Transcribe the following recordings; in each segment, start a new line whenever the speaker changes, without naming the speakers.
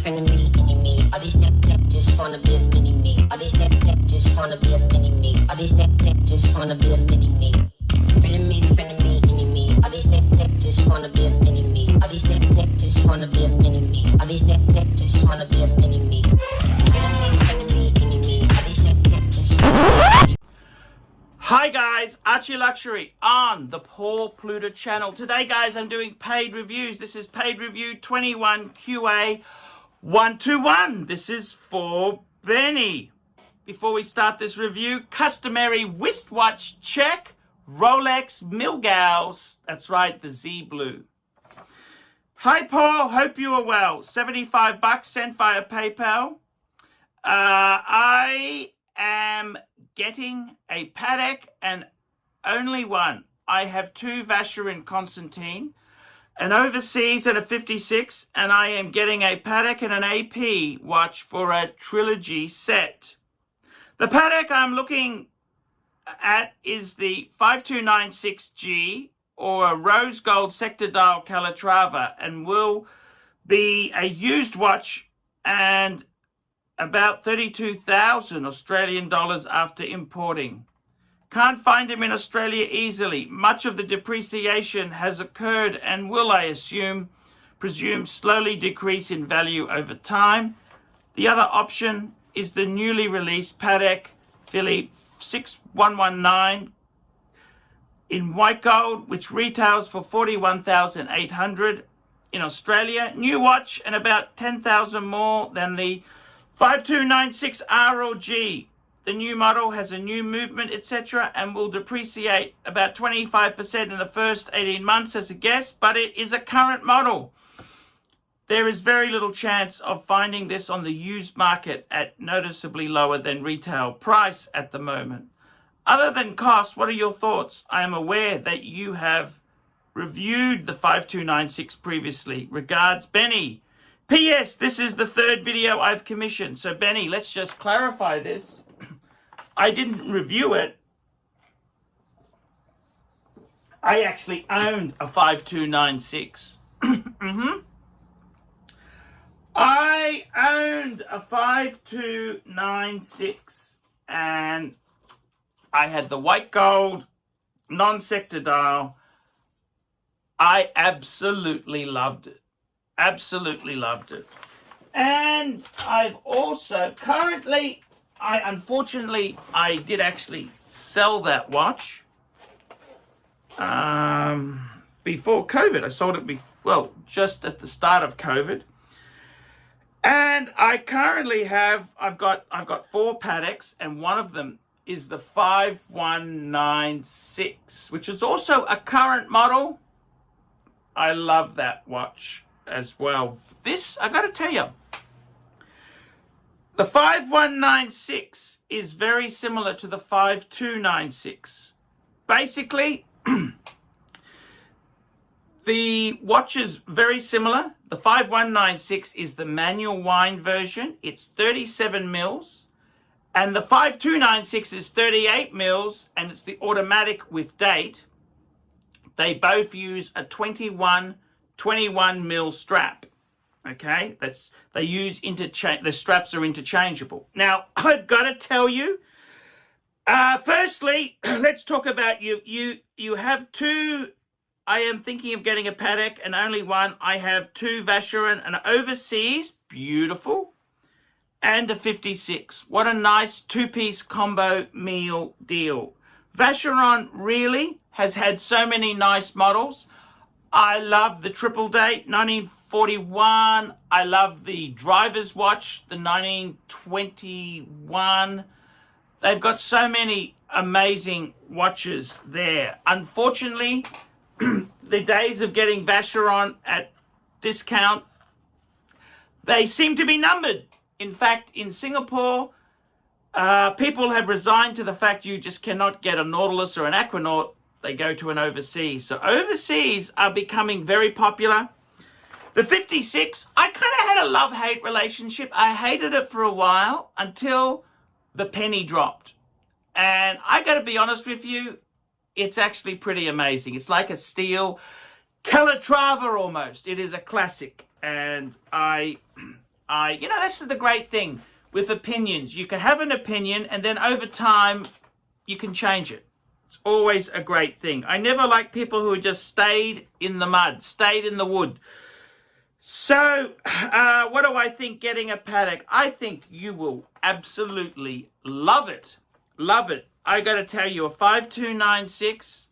frenemy, enemy. All these neck just wanna be a mini me. All these neck just wanna be a mini me. All these neck just wanna be a mini me. Frenemy, enemy. All these neck just wanna be a mini me. All these neck just wanna be a mini me. All these neck just wanna be a mini me. Frenemy, enemy. All these neck just wanna be a mini me.
Hi guys, ArchieLuxury on the Paul Pluta channel. Today guys, I'm doing paid reviews. This is paid review 21QA121. This is for Benny. Before we start this review, customary wristwatch check, Rolex Milgauss. That's right, the Z Blue. Hi Paul, hope you are well. $75 sent via PayPal. I am getting a Patek and only one. I have two Vacheron Constantin, an overseas and a 56, and I am getting a Patek and an AP watch for a trilogy set. The Patek I'm looking at is the 5296G or a rose gold sector dial Calatrava, and will be a used watch and about 32,000 Australian dollars after importing. Can't find them in Australia easily. Much of the depreciation has occurred and will, I presume, slowly decrease in value over time. The other option is the newly released Patek Philippe 6119 in white gold, which retails for 41,800 in Australia. New watch and about 10,000 more than the 5296 R or G. The new model has a new movement, etc., and will depreciate about 25% in the first 18 months as a guess, but it is a current model. There is very little chance of finding this on the used market at noticeably lower than retail price at the moment. Other than cost, what are your thoughts? I am aware that you have reviewed the 5296 previously. Regards, Benny. P.S. This is the third video I've commissioned. So, Benny, let's just clarify this. I didn't review it. I actually owned a 5296. I owned a 5296 and I had the white gold non-sector dial. I absolutely loved it. Absolutely loved it. And I've also currently, unfortunately, I did actually sell that watch before COVID. I sold it just at the start of COVID. And I currently have, I've got four Pateks, and one of them is the 5196, which is also a current model. I love that watch as well. This, I got to tell you, the 5196 is very similar to the 5296. Basically, the watch is very similar. The 5196 is the manual wind version. It's 37 mils. And the 5296 is 38 mils, and it's the automatic with date. They both use a 21 mil strap. Okay, they use the straps are interchangeable. Now, I've got to tell you, firstly, let's talk about you. You have two. I am thinking of getting a Patek and only one. I have two Vacheron, an overseas, beautiful, and a 56. What a nice two-piece combo meal deal. Vacheron really has had so many nice models. I love the triple date, 1941. I love the driver's watch, the 1921. They've got so many amazing watches there. Unfortunately, the days of getting Vacheron at discount, they seem to be numbered. In fact, in Singapore, people have resigned to the fact you just cannot get a Nautilus or an Aquanaut. They go to an overseas. So overseas are becoming very popular. The 56, I kind of had a love-hate relationship. I hated it for a while until the penny dropped. And I got to be honest with you, it's actually pretty amazing. It's like a steel Calatrava almost. It is a classic. And I This is the great thing with opinions. You can have an opinion and then over time you can change it. It's always a great thing. I never like people who just stayed in the mud, stayed in the wood. So what do I think getting a Patek? I think you will absolutely love it. Love it. I got to tell you, a 5296,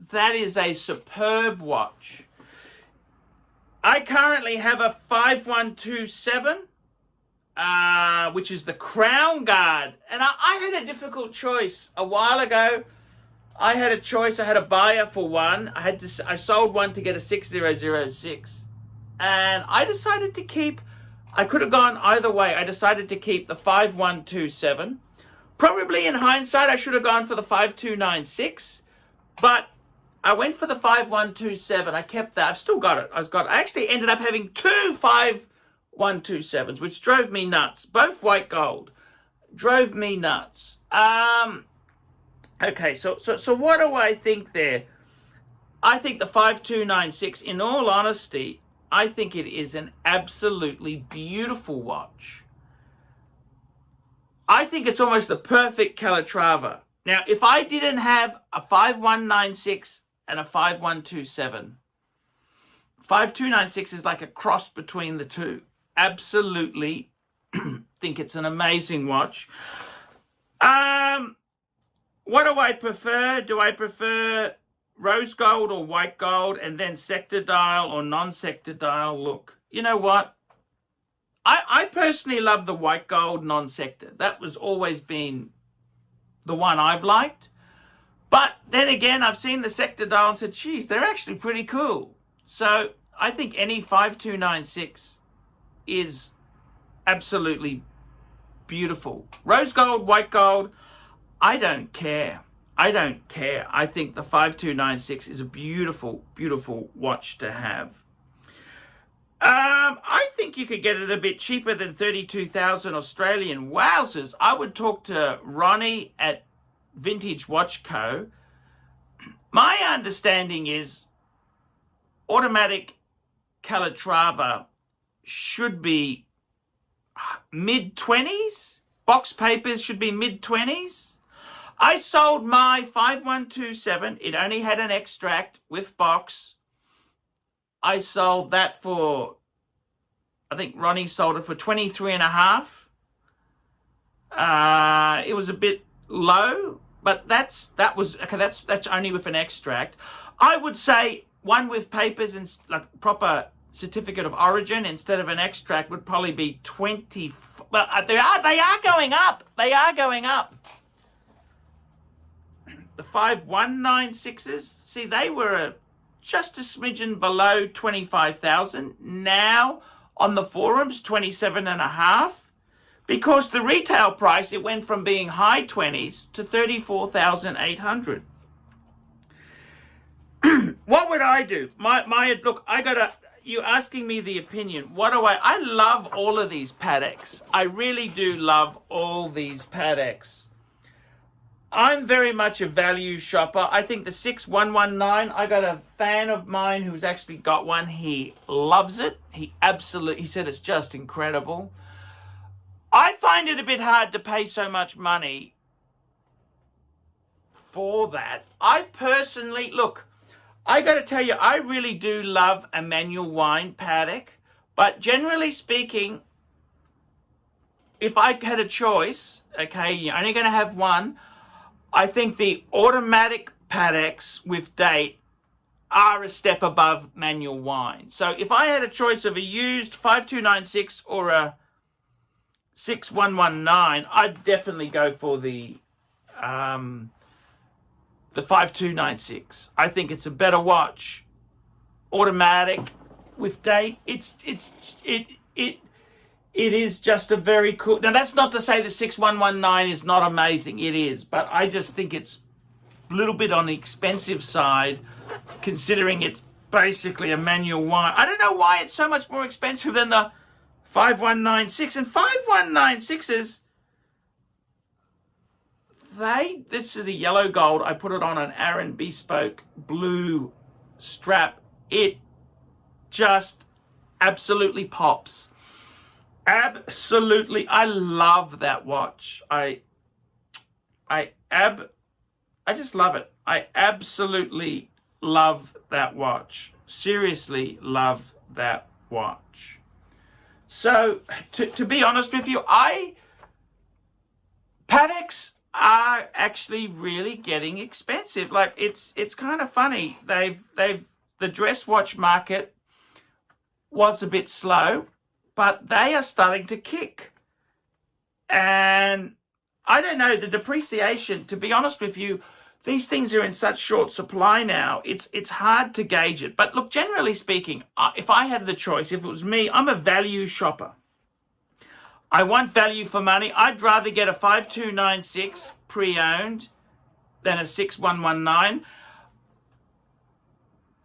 that is a superb watch. I currently have a 5127, which is the Crown Guard. And I had a difficult choice a while ago. I had a choice. I had a buyer for one. I sold one to get a 6006. And I decided to keep, I could have gone either way. I decided to keep the 5127. Probably in hindsight, I should have gone for the 5296. But I went for the 5127. I kept that. I've still got it. I actually ended up having two 5127s, which drove me nuts. Both white gold. Drove me nuts. Okay, so what do I think there? I think the 5296, in all honesty, I think it is an absolutely beautiful watch. I think it's almost the perfect Calatrava. Now, if I didn't have a 5196 and a 5127, 5296 is like a cross between the two. Absolutely think it's an amazing watch. What do I prefer? Do I prefer rose gold or white gold and then sector dial or non-sector dial? Look, you know what? I personally love the white gold non-sector. That was always been the one I've liked. But then again, I've seen the sector dial and said, geez, they're actually pretty cool. So I think any 5296 is absolutely beautiful. Rose gold, white gold, I don't care. I don't care. I think the 5296 is a beautiful, beautiful watch to have. I think you could get it a bit cheaper than 32,000 Australian. Wowzers. I would talk to Ronnie at Vintage Watch Co. My understanding is automatic Calatrava should be mid-20s. Box papers should be mid-20s. I sold my 5127. It only had an extract with box. I sold that for, I think Ronnie sold it for 23.5. It was a bit low, but that's only with an extract. I would say one with papers and like proper certificate of origin instead of an extract would probably be 20. Well, they are going up. They are going up. The 5196s, see, they were just a smidgen below 25,000. Now on the forums, 27.5, because the retail price, it went from being high 20s to 34,800. What would I do? Look, you asking me the opinion. What do I love all of these Pateks. I really do love all these Pateks. I'm very much a value shopper. I think the 6119, I got a fan of mine who's actually got one. He loves it. He said it's just incredible. I find it a bit hard to pay so much money for that. I personally, look, I got to tell you, I really do love a manual wind Patek, but generally speaking, if I had a choice, okay, you're only going to have one, I think the automatic Pateks with date are a step above manual wind. So if I had a choice of a used 5296 or a 6119, I'd definitely go for the 5296. I think it's a better watch. Automatic with date. It is just a very cool. Now, that's not to say the 6119 is not amazing. It is. But I just think it's a little bit on the expensive side, considering it's basically a manual wind. I don't know why it's so much more expensive than the 5196. And 5196s, this is a yellow gold. I put it on an Aaron Bespoke blue strap. It just absolutely pops. Absolutely. I love that watch. I just love it. I absolutely love that watch. Seriously love that watch. So to be honest with you, Pateks are actually really getting expensive. Like it's kind of funny. The dress watch market was a bit slow, but they are starting to kick. And I don't know, the depreciation, to be honest with you, these things are in such short supply now. It's hard to gauge it. But look, generally speaking, if I had the choice, if it was me, I'm a value shopper. I want value for money. I'd rather get a 5296 pre-owned than a 6119.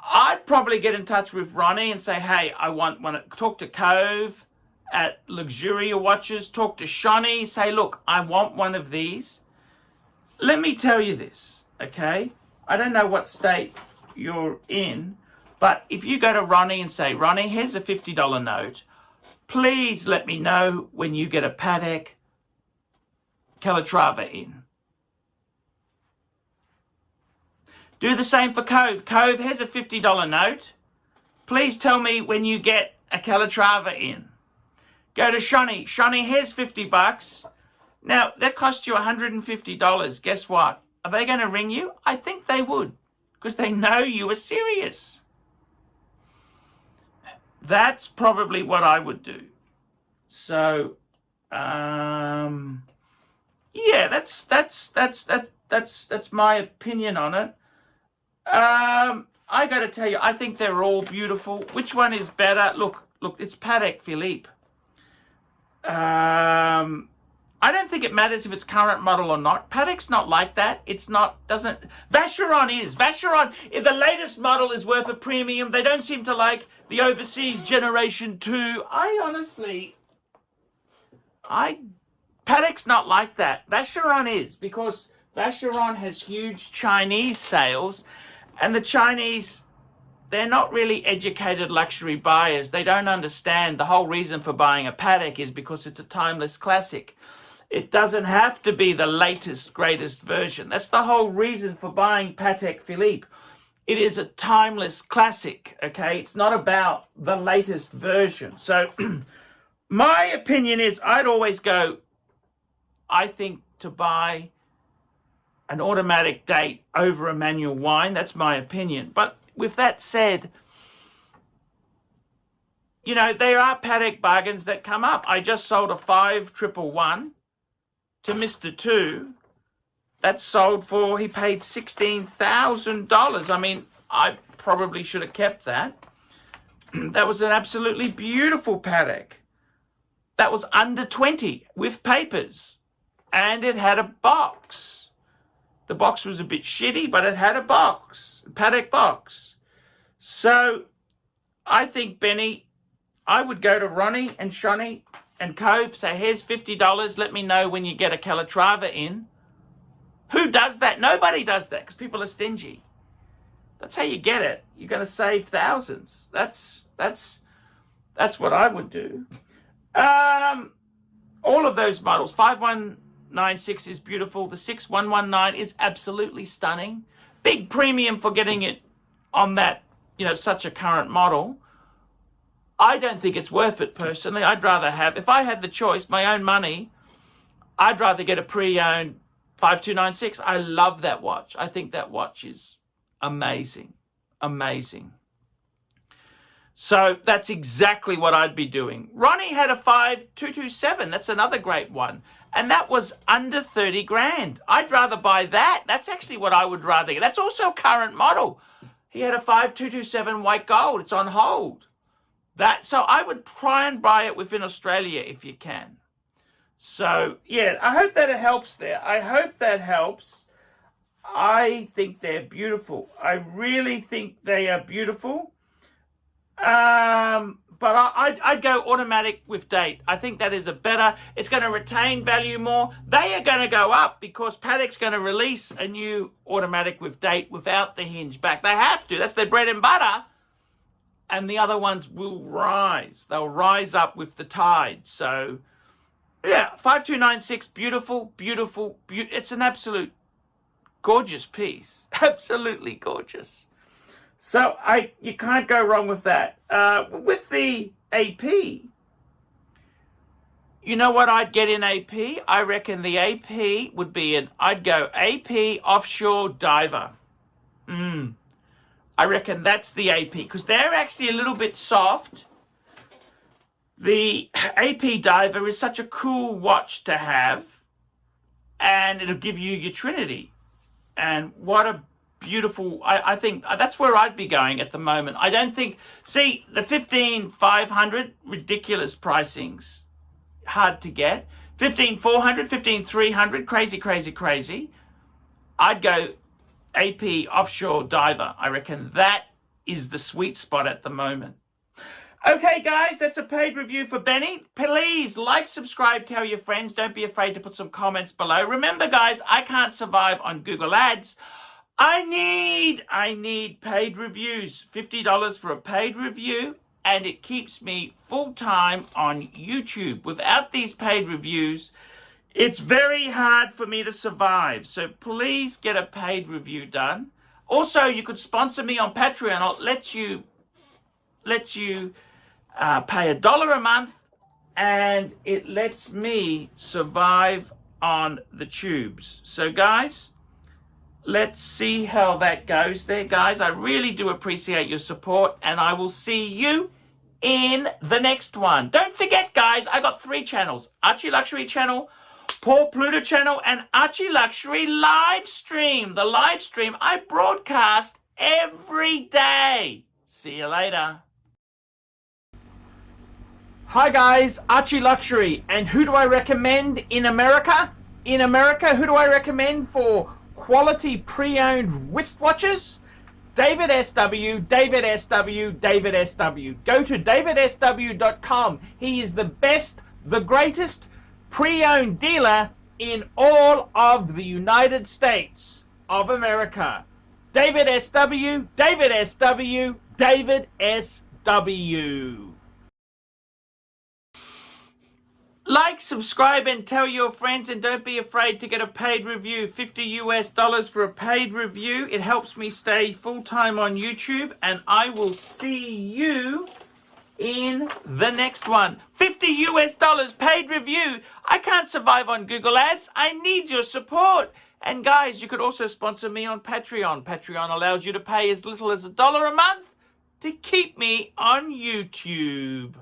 I'd probably get in touch with Ronnie and say, hey, I want one. Talk to Cove at Luxury Watches. Talk to Shawnee. Say, look, I want one of these. Let me tell you this, okay? I don't know what state you're in, but if you go to Ronnie and say, Ronnie, here's a $50 note. Please let me know when you get a Patek Calatrava in. Do the same for Cove. Cove, here's a $50 note. Please tell me when you get a Calatrava in. Go to Shawnee. Shawnee, here's $50. Now, that cost you $150. Guess what? Are they going to ring you? I think they would, because they know you are serious. That's probably what I would do. So, yeah, that's my opinion on it. I got to tell you, I think they're all beautiful. Which one is better? Look, it's Patek Philippe. I don't think it matters if it's current model or not. Patek's not like that. It's not, doesn't. Vacheron is. Vacheron, if the latest model is worth a premium, they don't seem to like the overseas Generation 2. Patek's not like that. Vacheron is, because Vacheron has huge Chinese sales, and the Chinese, they're not really educated luxury buyers. They don't understand the whole reason for buying a Patek is because it's a timeless classic. It doesn't have to be the latest, greatest version. That's the whole reason for buying Patek Philippe. It is a timeless classic, okay? It's not about the latest version. So my opinion is I'd always go, I think, to buy an automatic date over a manual wind. That's my opinion. But with that said, you know, there are Patek bargains that come up. I just sold a 5111 to Mr. 2. That sold for, he paid $16,000. I mean, I probably should have kept that. That was an absolutely beautiful Patek. That was under 20 with papers. And it had a box. The box was a bit shitty, but it had a box, a Patek box. So I think, Benny, I would go to Ronnie and Shawnee and Cove, say, here's $50. Let me know when you get a Calatrava in. Who does that? Nobody does that, because people are stingy. That's how you get it. You're going to save thousands. That's what I would do. All of those models, 5196 is beautiful. The 6119 is absolutely stunning. Big premium for getting it on that, you know, such a current model. I don't think it's worth it personally. I'd rather have, if I had the choice, my own money, I'd rather get a pre-owned 5296. I love that watch. I think that watch is amazing. Amazing. So that's exactly what I'd be doing. Ronnie had a 5227. That's another great one. And that was under 30 grand. I'd rather buy that. That's actually what I would rather get. That's also a current model. He had a 5227 white gold. It's on hold. So I would try and buy it within Australia if you can. So, yeah, I hope that it helps there. I hope that helps. I think they're beautiful. I really think they are beautiful. But I'd go automatic with date. I think that is a better, it's going to retain value more. They are going to go up because Patek's going to release a new automatic with date without the hinge back. They have to. That's their bread and butter. and the other ones will rise. They'll rise up with the tide. So yeah, 5296, beautiful, beautiful, it's an absolute gorgeous piece. Absolutely gorgeous. So you can't go wrong with that. With the AP, you know what I'd get in AP? I reckon the AP would be I'd go AP offshore diver. I reckon that's the AP, because they're actually a little bit soft. The AP diver is such a cool watch to have, and it'll give you your Trinity. And what a beautiful, I think that's where I'd be going at the moment. I don't think, see, the 15,500, ridiculous pricings, hard to get. 15,400, 15,300, crazy, crazy, crazy. I'd go AP offshore diver. I reckon that is the sweet spot at the moment. Okay, guys, that's a paid review for Benny. Please like, subscribe, tell your friends. Don't be afraid to put some comments below. Remember, guys, I can't survive on Google Ads. I need paid reviews. $50 for a paid review, and it keeps me full-time on YouTube. Without these paid reviews, it's very hard for me to survive. So please get a paid review done. Also, you could sponsor me on Patreon. I'll let you pay $1 a month, and it lets me survive on the tubes. So guys, let's see how that goes there, guys. I really do appreciate your support, and I will see you in the next one. Don't forget, guys, I got 3 channels: ArchieLuxury channel, Paul Pluta channel, and ArchieLuxury live stream. The live stream I broadcast every day. See you later. Hi guys, ArchieLuxury, and who do I recommend in America? In America, who do I recommend for quality pre-owned wristwatches? David SW, David SW, David SW. Go to davidsw.com. He is the best, the greatest pre-owned dealer in all of the United States of America. David SW, David SW, David SW. Like, subscribe, and tell your friends, and don't be afraid to get a paid review. $50 for a paid review. It helps me stay full-time on YouTube, and I will see you in the next one. $50 paid review. I can't survive on Google Ads. I need your support. And guys, you could also sponsor me on Patreon. Patreon allows you to pay as little as $1 a month to keep me on YouTube.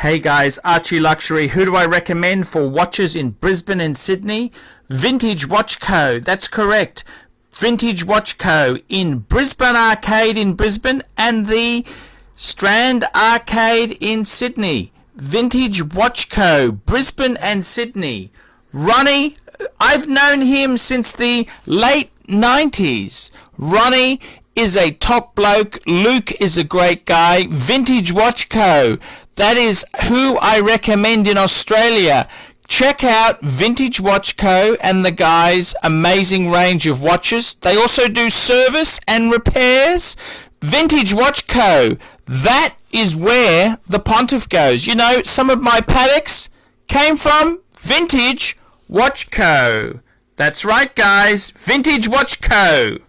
Hey guys, ArchieLuxury. Who do I recommend for watches in Brisbane and Sydney? Vintage Watch Co. That's correct. Vintage Watch Co. in Brisbane Arcade in Brisbane and the Strand Arcade in Sydney. Vintage Watch Co. Brisbane and Sydney. Ronnie, I've known him since the late 90s. Ronnie is a top bloke. Luke is a great guy. Vintage Watch Co. That is who I recommend in Australia. Check out Vintage Watch Co. and the guys' amazing range of watches. They also do service and repairs. Vintage Watch Co. That is where the Pontiff goes. You know, some of my Pateks came from Vintage Watch Co. That's right, guys. Vintage Watch Co.